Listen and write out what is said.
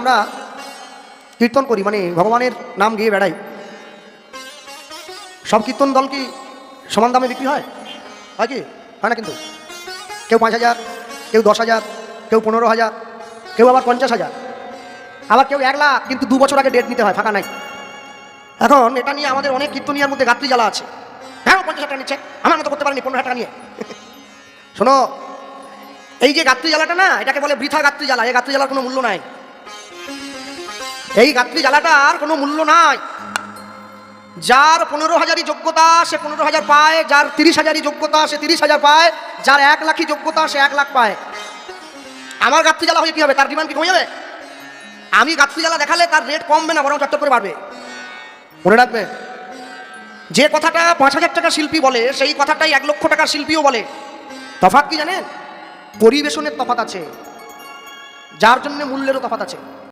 আমরা কীর্তন করি, মানে ভগবানের নাম গিয়ে বেড়াই, সব কীর্তন দল কি সমান দামে বিক্রি হয়? হয় কি? হয় না কিন্তু। কেউ 5,000, কেউ 10,000, কেউ 15,000, কেউ আবার 50,000, আবার কেউ 1 লাখ, কিন্তু 2 বছর আগে ডেট নিতে হয়, ফাঁকা নাই। এখন এটা নিয়ে আমাদের অনেক কীর্তনিয়ার মধ্যে গাত্রী জ্বালা আছে। হ্যাঁ, 50,000 টাকা নিচ্ছে, আমার মতো করতে পারেনি 15,000 টাকা নিয়ে। শোনো, এই যে গাত্রী জ্বালাটা না, এটাকে বলে বৃথা গাত্রী জ্বালা। এই গাত্রী জ্বালার কোনো মূল্য নাই। এই গাত্রী জ্বালাটার কোনো মূল্য নাই। যার 15,000ই যোগ্যতা সে 15,000 পায়, যার 30,000ই যোগ্যতা সে 30,000 পায়, যার 1 লাখই যোগ্যতা সে 1 লাখ পায়। আমার গাত্রী জ্বালা হয়ে কি হবে? তার ডিমান্ড কি কমে যাবে? আমি গাত্রী জ্বালা দেখালে তার রেট কমবে না, বরং চট্টর করে বাড়বে। মনে রাখবে, যে কথাটা 5,000 টাকার শিল্পী বলে সেই কথাটাই 1 লক্ষ টাকার শিল্পীও বলে। তফাৎ কি জানেন? পরিবেশনের তফাৎ আছে, যার জন্য মূল্যেরও তফাৎ আছে।